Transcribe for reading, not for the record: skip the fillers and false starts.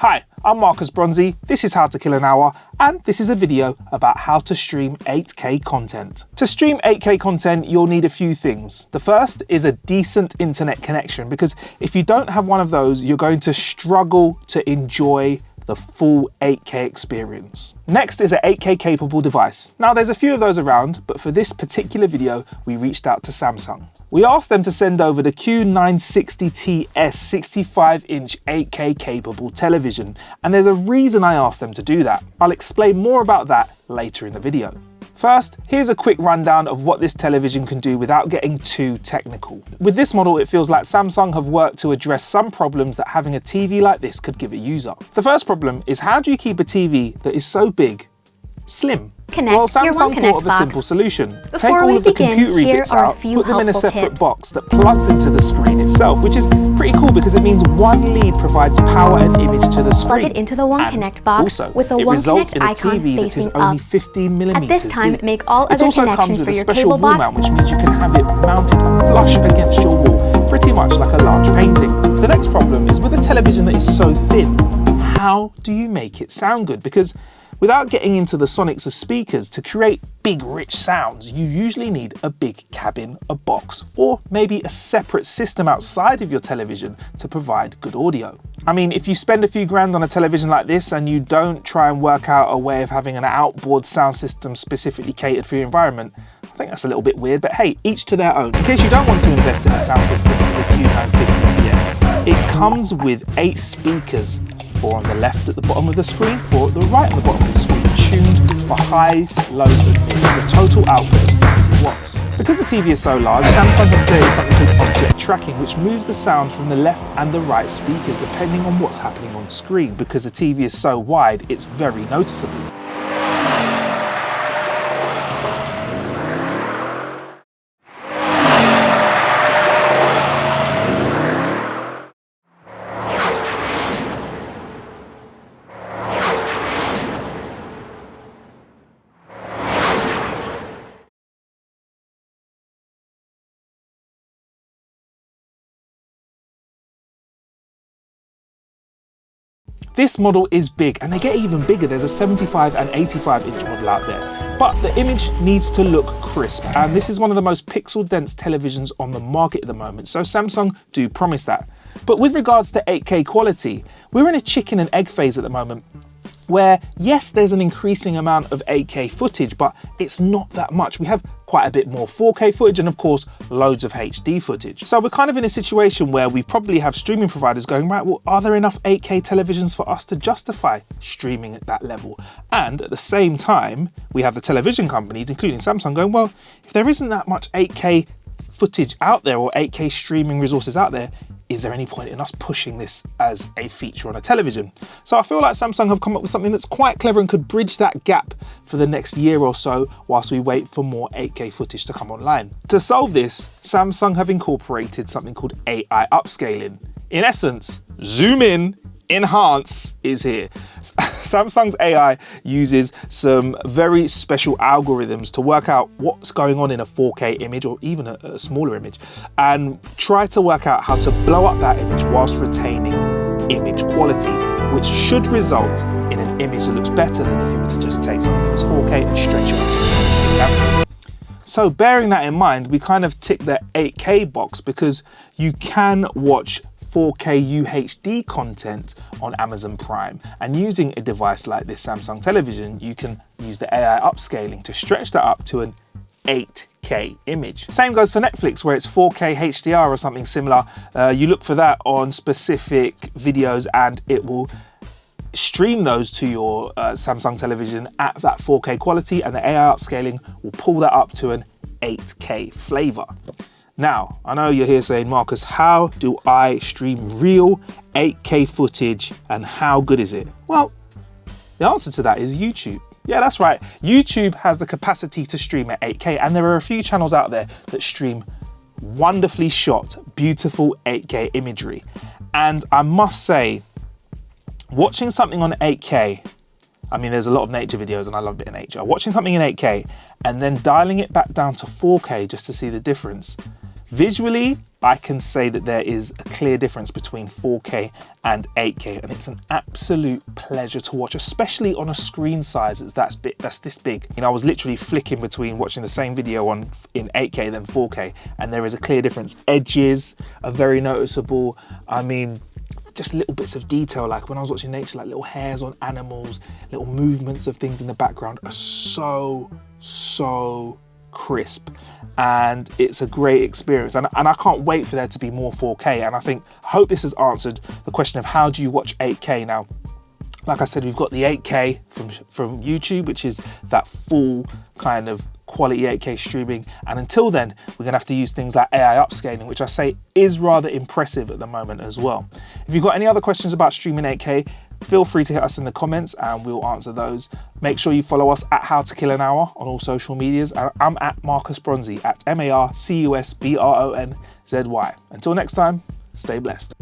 Hi, I'm Marcus Bronzy, this is How to Kill an Hour, and this is a video about how to stream 8K content. To stream 8K content, you'll need a few things. The first is a decent internet connection, because if you don't have one of those, you're going to struggle to enjoy the full 8K experience. Next is an 8K capable device. Now there's a few of those around, but for this particular video, we reached out to Samsung. We asked them to send over the Q950T 65-inch 8K capable television, and there's a reason I asked them to do that. I'll explain more about that later in the video. First, here's a quick rundown of what this television can do without getting too technical. With this model, it feels like Samsung have worked to address some problems that having a TV like this could give a user. The first problem is, how do you keep a TV that is so big slim? Well, Samsung thought of a simple solution. Take all of the computery bits out, put them in a separate box that plugs into the screen itself, which is pretty cool because it means one lead provides power and image to the screen. Plug it into the One Connect box with the One Connect icon facing up. Only 15 millimeters At this time, deep. make all other connections for your special cable wall box. mount, which means you can have it mounted flush against your wall, pretty much like a large painting. The next problem is, with a television that is so thin, how do you make it sound good? Because without getting into the sonics of speakers, to create big rich sounds, you usually need a big cabin, a box, or maybe a separate system outside of your television to provide good audio. I mean, if you spend a few grand on a television like this and you don't try and work out a way of having an outboard sound system specifically catered for your environment, I think that's a little bit weird, but hey, each to their own. In case you don't want to invest in a sound system for the Q950TS, it comes with 8 speakers, 4 on the left at the bottom of the screen, 4 at the right at the bottom of the screen, tuned for highs, lows and mids, with a total output of 70 watts. Because the TV is so large, Samsung have created something called object tracking, which moves the sound from the left and the right speakers depending on what's happening on screen. Because the TV is so wide, it's very noticeable. This model is big, and they get even bigger. There's a 75 and 85 inch model out there. But the image needs to look crisp, and this is one of the most pixel dense televisions on the market at the moment, so Samsung do promise that. But with regards to 8K quality, we're in a chicken and egg phase at the moment, where yes, there's an increasing amount of 8K footage, but it's not that much. We have quite a bit more 4K footage and of course loads of HD footage. So we're kind of in a situation where we probably have streaming providers going, right, well, are there enough 8K televisions for us to justify streaming at that level? And at the same time, we have the television companies, including Samsung, going, well, if there isn't that much 8K footage out there or 8K streaming resources out there, is there any point in us pushing this as a feature on a television? So I feel like Samsung have come up with something that's quite clever and could bridge that gap for the next year or so whilst we wait for more 8K footage to come online. To solve this, Samsung have incorporated something called AI upscaling. In essence, zoom in, enhance is here. Samsung's AI uses some very special algorithms to work out what's going on in a 4K image or even a smaller image, and try to work out how to blow up that image whilst retaining image quality, which should result in an image that looks better than if you were to just take something that was 4K and stretch it onto a big canvas. So bearing that in mind, we kind of tick the 8K box because you can watch 4K UHD content on Amazon Prime, and using a device like this Samsung television, you can use the AI upscaling to stretch that up to an 8K image. Same goes for Netflix, where it's 4K HDR or something similar. You look for that on specific videos and it will stream those to your Samsung television at that 4K quality, and the AI upscaling will pull that up to an 8K flavor. Now, I know you're here saying, Marcus, how do I stream real 8K footage and how good is it? Well, the answer to that is YouTube. Yeah, that's right. YouTube has the capacity to stream at 8K, and there are a few channels out there that stream wonderfully shot, beautiful 8K imagery. And I must say, watching something on 8K, I mean, there's a lot of nature videos and I love a bit of nature. Watching something in 8K and then dialing it back down to 4K just to see the difference. Visually, I can say that there is a clear difference between 4K and 8K, and it's an absolute pleasure to watch, especially on a screen size that's this big. You know, I was literally flicking between watching the same video in 8K than 4K, and there is a clear difference. Edges are very noticeable. I mean, just little bits of detail, like when I was watching nature, like little hairs on animals, little movements of things in the background are so crisp, and it's a great experience, and I can't wait for there to be more 4K. And I hope this has answered the question of how do you watch 8K. Now, like I said, we've got the 8K from YouTube, which is that full kind of quality 8K streaming, and until then we're gonna have to use things like AI upscaling, which I say is rather impressive at the moment as well. If you've got any other questions about streaming 8K, feel free to hit us in the comments and we'll answer those. Make sure you follow us at How to Kill an Hour on all social medias, and I'm at Marcus Bronzy, at MarcusBronzy. Until next time, stay blessed.